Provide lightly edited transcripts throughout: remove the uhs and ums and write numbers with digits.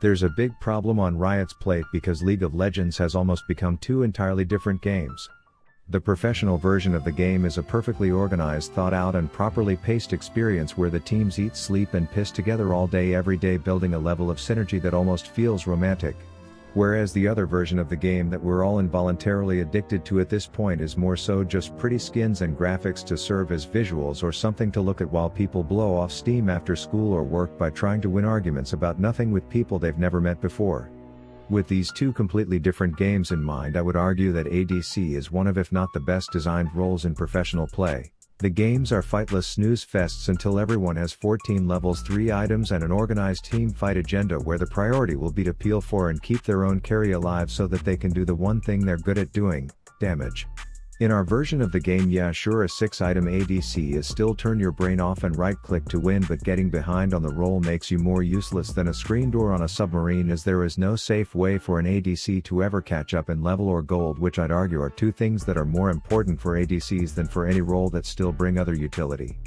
There's a big problem on Riot's plate because League of Legends has almost become two entirely different games. The professional version of the game is a perfectly organized, thought out and properly paced experience where the teams eat, sleep and piss together all day every day, building a level of synergy that almost feels romantic. Whereas the other version of the game that we're all involuntarily addicted to at this point is more so just pretty skins and graphics to serve as visuals or something to look at while people blow off steam after school or work by trying to win arguments about nothing with people they've never met before. With these two completely different games in mind, I would argue that ADC is one of, if not the best designed roles in professional play. The games are fightless snooze fests until everyone has 14 levels, 3 items and an organized team fight agenda where the priority will be to peel for and keep their own carry alive so that they can do the one thing they're good at doing: damage. In our version of the game, yeah sure, a 6-item ADC is still turn your brain off and right click to win, but getting behind on the roll makes you more useless than a screen door on a submarine, as there is no safe way for an ADC to ever catch up in level or gold, which I'd argue are two things that are more important for ADCs than for any role that still bring other utility.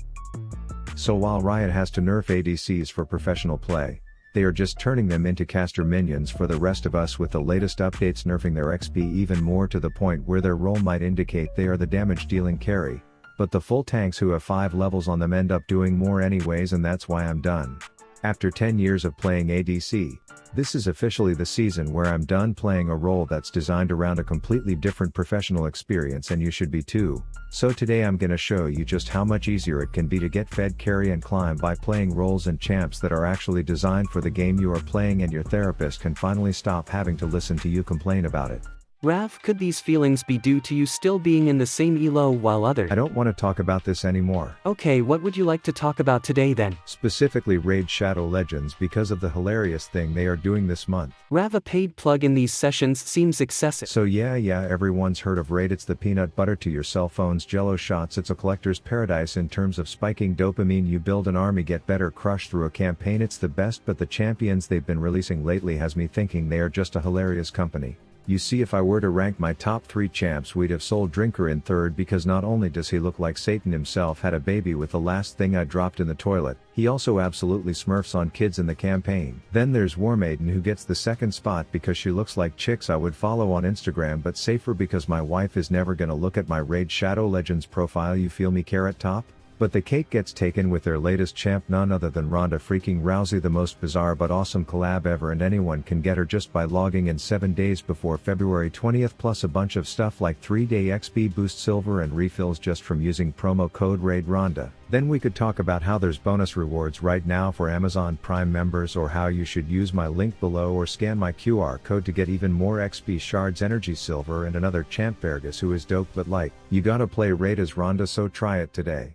So while Riot has to nerf ADCs for professional play, they are just turning them into caster minions for the rest of us, with the latest updates nerfing their XP even more to the point where their role might indicate they are the damage dealing carry, but the full tanks who have 5 levels on them end up doing more anyways, and that's why I'm done. After 10 years of playing ADC, this is officially the season where I'm done playing a role that's designed around a completely different professional experience, and you should be too. So today I'm gonna show you just how much easier it can be to get fed, carry and climb by playing roles and champs that are actually designed for the game you are playing, and your therapist can finally stop having to listen to you complain about it. Rav, could these feelings be due to you still being in the same elo while others? I don't want to talk about this anymore. Okay, what would you like to talk about today then? Specifically Raid Shadow Legends, because of the hilarious thing they are doing this month. Rav, a paid plug in these sessions seems excessive. So yeah, everyone's heard of Raid. It's the peanut butter to your cell phone's jello shots. It's a collector's paradise in terms of spiking dopamine. You build an army, get better, crush through a campaign. It's the best, but the champions they've been releasing lately has me thinking they are just a hilarious company. You see, if I were to rank my top 3 champs, we'd have Soul Drinker in third, because not only does he look like Satan himself had a baby with the last thing I dropped in the toilet, he also absolutely smurfs on kids in the campaign. Then there's War Maiden, who gets the second spot because she looks like chicks I would follow on Instagram, but safer because my wife is never gonna look at my Raid Shadow Legends profile. You feel me, Carrot Top? But the cake gets taken with their latest champ, none other than Ronda freaking Rousey, the most bizarre but awesome collab ever, and anyone can get her just by logging in 7 days before February 20th, plus a bunch of stuff like 3-day XP boost, silver and refills just from using promo code RAIDRONDA. Then we could talk about how there's bonus rewards right now for Amazon Prime members, or how you should use my link below or scan my QR code to get even more XP, shards, energy, silver and another champ, Vergus, who is dope, but like, you gotta play Raid as Ronda, so try it today.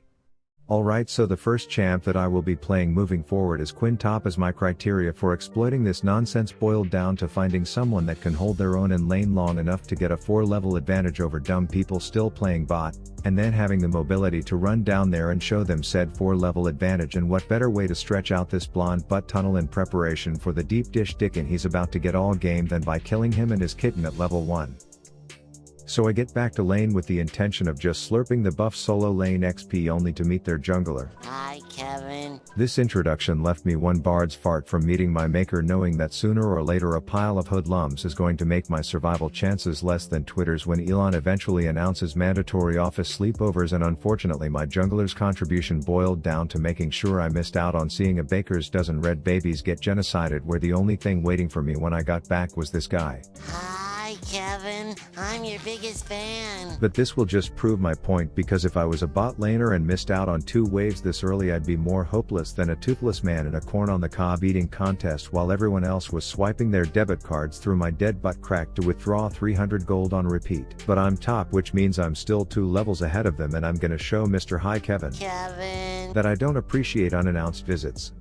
Alright, so the first champ that I will be playing moving forward is Quinn. Top as my criteria for exploiting this nonsense boiled down to finding someone that can hold their own in lane long enough to get a 4-level advantage over dumb people still playing bot, and then having the mobility to run down there and show them said 4-level advantage. And what better way to stretch out this blonde butt tunnel in preparation for the deep dish dickin' he's about to get all game than by killing him and his kitten at level 1. So I get back to lane with the intention of just slurping the buff solo lane XP, only to meet their jungler. Hi, Kevin. This introduction left me one bard's fart from meeting my maker, knowing that sooner or later a pile of hoodlums is going to make my survival chances less than Twitter's when Elon eventually announces mandatory office sleepovers. And unfortunately my jungler's contribution boiled down to making sure I missed out on seeing a baker's dozen red babies get genocided, where the only thing waiting for me when I got back was this guy. Hi, Kevin. I'm your biggest fan. But this will just prove my point, because if I was a bot laner and missed out on 2 waves this early, I'd be more hopeless than a toothless man in a corn on the cob eating contest while everyone else was swiping their debit cards through my dead butt crack to withdraw 300 gold on repeat. But I'm top, which means I'm still 2 levels ahead of them, and I'm gonna show Mr. Hi Kevin that I don't appreciate unannounced visits.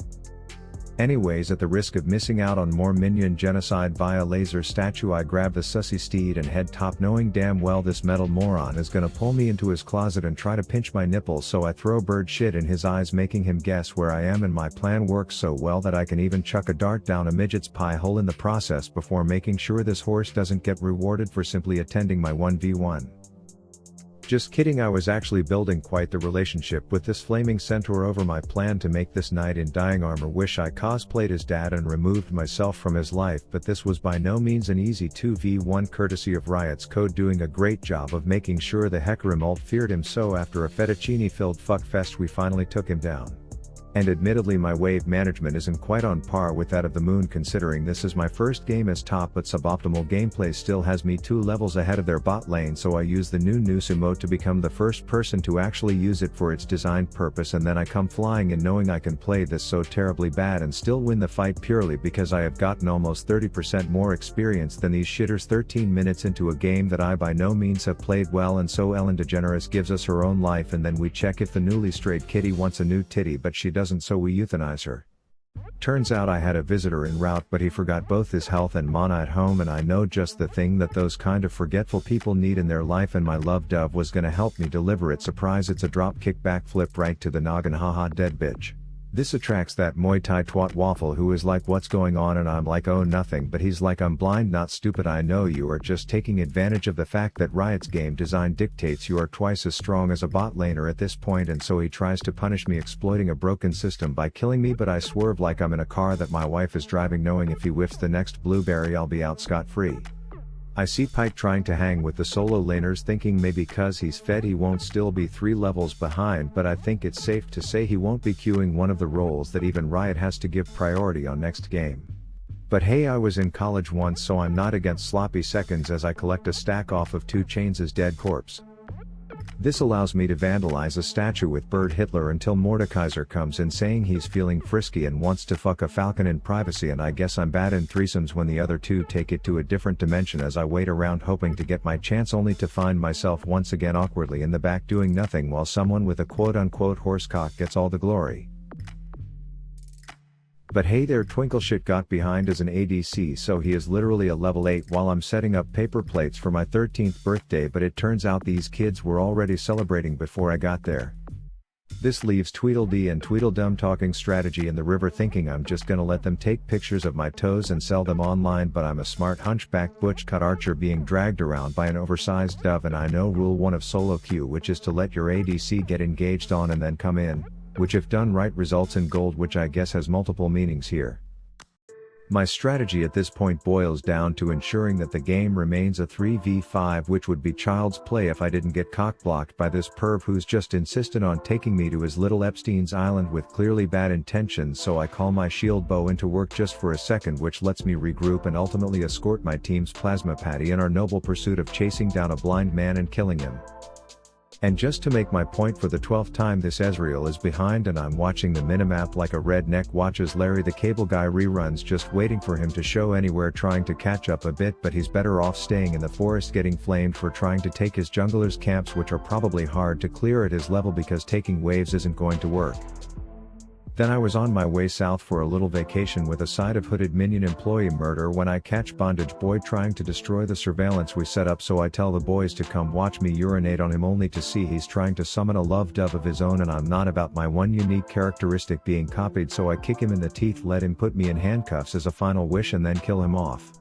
Anyways, at the risk of missing out on more minion genocide via laser statue, I grab the sussy steed and head top, knowing damn well this metal moron is gonna pull me into his closet and try to pinch my nipples, so I throw bird shit in his eyes, making him guess where I am, and my plan works so well that I can even chuck a dart down a midget's pie hole in the process before making sure this horse doesn't get rewarded for simply attending my 1v1. Just kidding, I was actually building quite the relationship with this flaming centaur over my plan to make this knight in dying armor wish I cosplayed his dad and removed myself from his life, but this was by no means an easy 2v1 courtesy of Riot's Code doing a great job of making sure the Hecarim ult feared him, so after a fettuccine-filled fuckfest we finally took him down. And admittedly my wave management isn't quite on par with that of the moon, considering this is my first game as top, but suboptimal gameplay still has me 2 levels ahead of their bot lane, so I use the new Noose emote to become the first person to actually use it for its designed purpose, and then I come flying in knowing I can play this so terribly bad and still win the fight purely because I have gotten almost 30% more experience than these shitters 13 minutes into a game that I by no means have played well. And so Ellen DeGeneres gives us her own life, and then we check if the newly strayed kitty wants a new titty, but she doesn't, so we euthanize her. Turns out I had a visitor en route, but he forgot both his health and mana at home, and I know just the thing that those kind of forgetful people need in their life, and my love dove was gonna help me deliver it. Surprise, it's a drop kick backflip right to the noggin, haha, dead bitch. This attracts that Muay Thai twat waffle who is like, what's going on, and I'm like, oh nothing, but he's like, I'm blind not stupid, I know you are just taking advantage of the fact that Riot's game design dictates you are twice as strong as a bot laner at this point, and so he tries to punish me exploiting a broken system by killing me, but I swerve like I'm in a car that my wife is driving, knowing if he whiffs the next blueberry I'll be out scot-free. I see Pike trying to hang with the solo laners, thinking maybe cause he's fed he won't still be 3 levels behind, but I think it's safe to say he won't be queuing one of the roles that even Riot has to give priority on next game. But hey, I was in college once, so I'm not against sloppy seconds as I collect a stack off of 2 Chains' dead corpse. This allows me to vandalize a statue with Bird Hitler until Mordekaiser comes in saying he's feeling frisky and wants to fuck a falcon in privacy, and I guess I'm bad in threesomes when the other 2 take it to a different dimension as I wait around hoping to get my chance, only to find myself once again awkwardly in the back doing nothing while someone with a quote-unquote horsecock gets all the glory. But hey there, Twinkle shit got behind as an ADC, so he is literally a level 8 while I'm setting up paper plates for my 13th birthday, but it turns out these kids were already celebrating before I got there. This leaves Tweedledee and Tweedledum talking strategy in the river, thinking I'm just gonna let them take pictures of my toes and sell them online, but I'm a smart hunchback butch cut archer being dragged around by an oversized dove, and I know rule 1 of solo queue, which is to let your ADC get engaged on and then come in, which if done right results in gold, which I guess has multiple meanings here. My strategy at this point boils down to ensuring that the game remains a 3v5, which would be child's play if I didn't get cock-blocked by this perv who's just insistent on taking me to his little Epstein's island with clearly bad intentions, so I call my shield bow into work just for a second, which lets me regroup and ultimately escort my team's plasma patty in our noble pursuit of chasing down a blind man and killing him. And just to make my point for the 12th time, this Ezreal is behind and I'm watching the minimap like a redneck watches Larry the Cable Guy reruns, just waiting for him to show anywhere, trying to catch up a bit, but he's better off staying in the forest getting flamed for trying to take his jungler's camps, which are probably hard to clear at his level because taking waves isn't going to work. Then I was on my way south for a little vacation with a side of hooded minion employee murder when I catch Bondage Boy trying to destroy the surveillance we set up, so I tell the boys to come watch me urinate on him, only to see he's trying to summon a love dove of his own and I'm not about my one unique characteristic being copied, so I kick him in the teeth, let him put me in handcuffs as a final wish and then kill him off.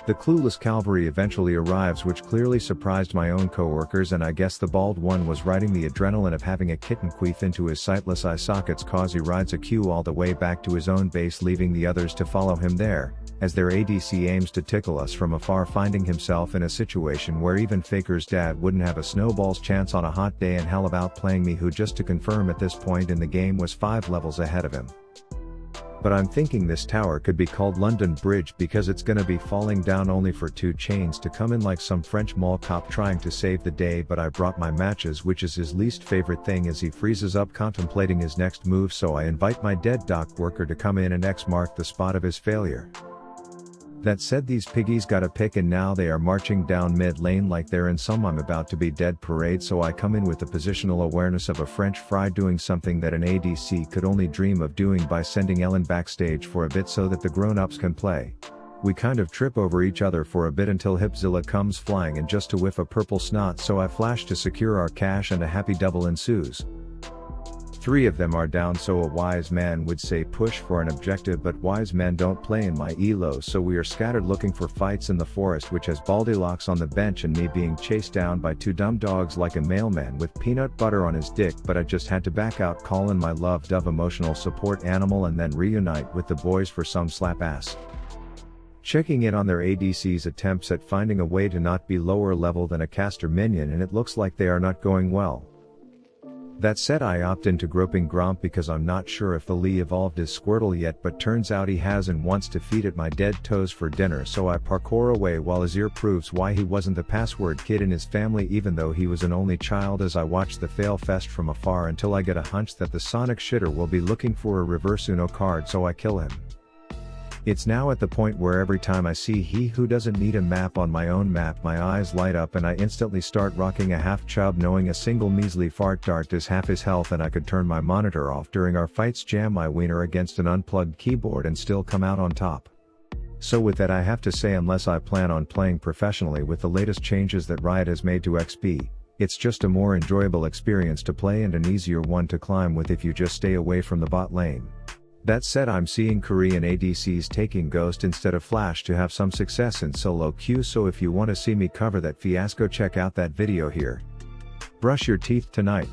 The clueless cavalry eventually arrives, which clearly surprised my own coworkers, and I guess the bald one was riding the adrenaline of having a kitten queef into his sightless eye sockets cause he rides a queue all the way back to his own base, leaving the others to follow him there, as their ADC aims to tickle us from afar, finding himself in a situation where even Faker's dad wouldn't have a snowball's chance on a hot day, and hell about playing me, who just to confirm at this point in the game was 5 levels ahead of him. But I'm thinking this tower could be called London Bridge because it's gonna be falling down only for 2 chains to come in like some French mall cop trying to save the day, but I brought my matches, which is his least favorite thing, as he freezes up contemplating his next move, so I invite my dead dock worker to come in and X mark the spot of his failure. That said, these piggies got a pick and now they are marching down mid lane like they're in some I'm about to be dead parade, so I come in with the positional awareness of a French fry doing something that an ADC could only dream of doing by sending Ellen backstage for a bit so that the grown-ups can play. We kind of trip over each other for a bit until Hipzilla comes flying in just to whiff a purple snot, so I flash to secure our cash and a happy double ensues. 3 of them are down, so a wise man would say push for an objective, but wise men don't play in my elo, so we are scattered looking for fights in the forest, which has Baldilocks on the bench and me being chased down by 2 dumb dogs like a mailman with peanut butter on his dick, but I just had to back out, call in my love dove emotional support animal, and then reunite with the boys for some slap ass. Checking in on their ADC's attempts at finding a way to not be lower level than a caster minion, and it looks like they are not going well. That said, I opt into groping Gromp because I'm not sure if the Lee evolved his Squirtle yet, but turns out he has and wants to feed it my dead toes for dinner, so I parkour away while his ear proves why he wasn't the password kid in his family even though he was an only child, as I watch the fail fest from afar until I get a hunch that the Sonic shitter will be looking for a reverse Uno card, so I kill him. It's now at the point where every time I see he who doesn't need a map on my own map, my eyes light up and I instantly start rocking a half chub, knowing a single measly fart dart is half his health and I could turn my monitor off during our fights, jam my wiener against an unplugged keyboard and still come out on top. So with that, I have to say, unless I plan on playing professionally with the latest changes that Riot has made to XP, it's just a more enjoyable experience to play and an easier one to climb with if you just stay away from the bot lane. That said, I'm seeing Korean ADCs taking Ghost instead of Flash to have some success in solo queue, so if you want to see me cover that fiasco, check out that video here. Brush your teeth tonight.